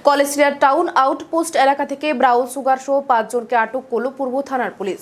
কলেজটিয়ার town outpost এলাকা থেকে brown sugar সহ 5 জনকে আটক করল পূর্ব থানার পুলিশ।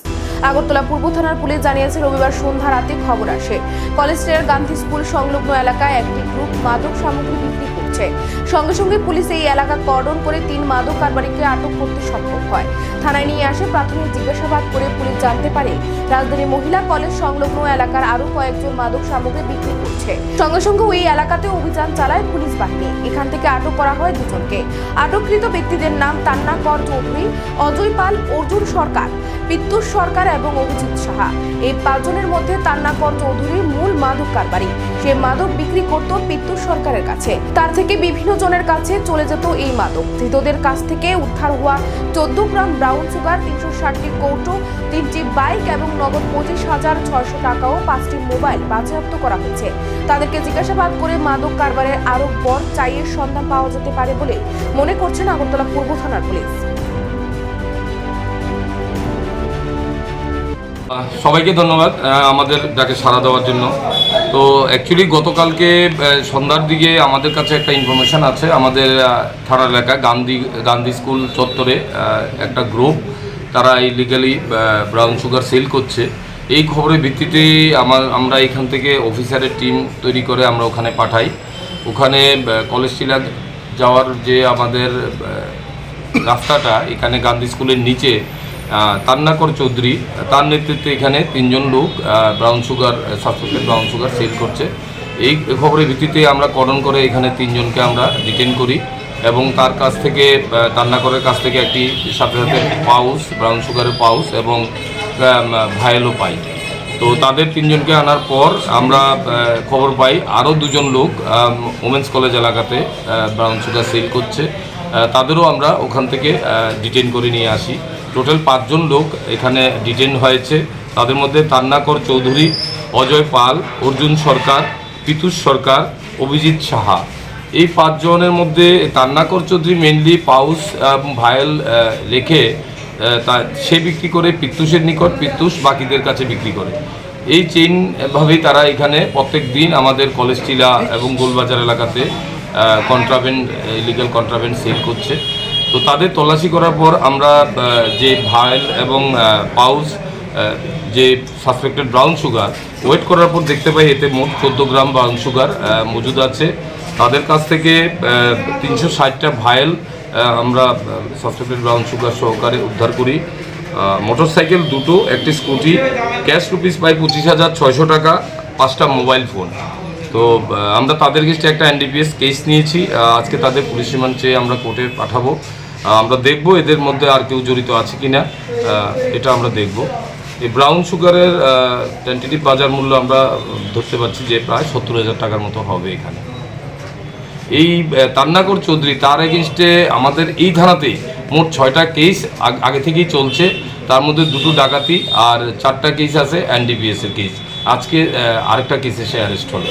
আগরতলা পূর্ব থানার পুলিশ জানিয়েছে, রবিবার সন্ধ্যা রাতে খবর আসে কলেজটিয়ার গান্ধী স্কুল সংলগ্ন এলাকায় একটি গ্রুপ মাদক সামগ্রী বিক্রি করছে। সঙ্গে সঙ্গে পুলিশ এই এলাকা কর্ডন করে 3 মাদক কারবারিকে আটক করতে সক্ষম হয়। থানায় নিয়ে আসে প্রাথমিক জিজ্ঞাসাবাদ করে পুলিশ জানতে পারে রাজধানী মহিলা কলেজ সংলগ্ন এলাকার আরো কয়েকজন মাদক সামগ্রী বিক্রি করছে। সঙ্গে সঙ্গে ওই এলাকাতে অভিযান চালায় পুলিশ বাহিনী। এখান থেকে আটক করা হয় 2 জনকে। আটককৃত ব্যক্তিদের নাম তান্না কর চৌধুরী, অজয় পাল, অর্জুন সরকার, পিত্তুষ সরকার এবং অভিজিৎ সাহা। এই 5 জনের মধ্যে তান্না কর চৌধুরী মূল মাদক কারবারি। সে মাদক বিক্রি করত পিত্তুষ সরকারের কাছে। তার থেকে বিভিন্ন জনের কাছে চলে যেত এই মাদক। ধৃতদের কাছ থেকে উদ্ধার হওয়া 14 গ্রাম ব্রাউন সুগার, 360টি কৌটো, 3টি বাইক এবং নগদ 25,600 টাকা ও 5টি মোবাইল বাজেয়াপ্ত করা হয়েছে। তাদেরকে জিজ্ঞাসাবাদ করে মাদক কারবারের আরো বড় চাইয়ের সন্ধান পাওয়া যেতে পারে বলে মনে করছেন আগরতলা পূর্ব থানার পুলিশ। সবাইকে ধন্যবাদ আমাদের ডাকে সাড়া দেওয়ার জন্য। তো অ্যাকচুয়ালি গতকালকে সন্ধ্যার দিকে আমাদের কাছে একটা ইনফরমেশান আছে, আমাদের থানা এলাকা গান্ধী স্কুল চত্বরে একটা গ্রুপ তারা ইলিগালি ব্রাউন সুগার সেল করছে। এই খবরের ভিত্তিতে আমরা এখান থেকে অফিসারের টিম তৈরি করে আমরা ওখানে পাঠাই। ওখানে কলেজ টিলা যাওয়ার যে আমাদের রাস্তাটা, এখানে গান্ধী স্কুলের নিচে তান্না কর চৌধুরী, তার নেতৃত্বে এখানে 3 জন লোক সাসপেক্টেড ব্রাউন সুগার সেল করছে। এই খবরের ভিত্তিতে আমরা কর্ডন করে এখানে 3 জনকে আমরা ডিটেন করি এবং তার কাছ থেকে তান্না করের কাছ থেকে একটি সাথে পাউচ, ব্রাউন সুগারের পাউচ এবং ভায়েলও পাই। তো তাদের 3 জনকে আনার পর আমরা খবর পাই আরও 2 জন লোক ওমেন্স কলেজ এলাকাতে ব্রাউন সুগার সেল করছে। তাদেরও আমরা ওখান থেকে ডিটেন করে নিয়ে আসি। টোটাল 5 জন লোক এখানে ডিটেন হয়েছে। তাদের মধ্যে তান্না কর চৌধুরী, অজয় পাল, অর্জুন সরকার, পিতুষ সরকার, অভিজিৎ সাহা। এই 5 জনের মধ্যে তান্না কর চৌধুরী মেনলি পাউস ভায়েল রেখে সে বিক্রি করে পিত্তুষের নিকট, পিত্তুষ বাকিদের কাছে বিক্রি করে। এই চেইনভাবেই তারা এখানে প্রত্যেক দিন আমাদের কলেজ টিলা এবং গোলবাজার এলাকাতে ইলিগাল কন্ট্রাব্যান্ড সেল করছে। তো তাদের তল্লাশি করার পর আমরা যে ভায়েল এবং পাউচ যে সাসপেক্টেড ব্রাউন সুগার ওয়েট করার পর দেখতে পাই এতে মোট 14 গ্রাম ব্রাউন সুগার মজুদ আছে। তাদের কাছ থেকে 360টা ভায়েল আমরা সাসপেক্টেড ব্রাউন সুগার সহকারে উদ্ধার করি। মোটরসাইকেল 2টো, একটি স্কুটি, ক্যাশ রুপিস পাই 25,600 টাকা, 5টা মোবাইল ফোন। তো আমরা তাদের কাছে একটা NDPS কেস নিয়েছি। আজকে তাদের পুলিশ রিমান্ড চেয়ে আমরা কোর্টে পাঠাবো। আমরা দেখব এদের মধ্যে আর কেউ জড়িত আছে কিনা, এটা আমরা দেখব। এই ব্রাউন সুগারের টেন্টেটিভ বাজার মূল্য আমরা ধরতে পারছি যে প্রায় 70,000 টাকার মতো হবে এখানে। এই তান্না কর চৌধুরী, তার এগেনস্টে আমাদের এই থানাতেই মোট 6টা কেস আগে থেকেই চলছে। তার মধ্যে 2টো ডাকাতি আর 4টা কেস আছে NDPS এর কেস। আজকে আরেকটা কেসে সে অ্যারেস্ট হলো।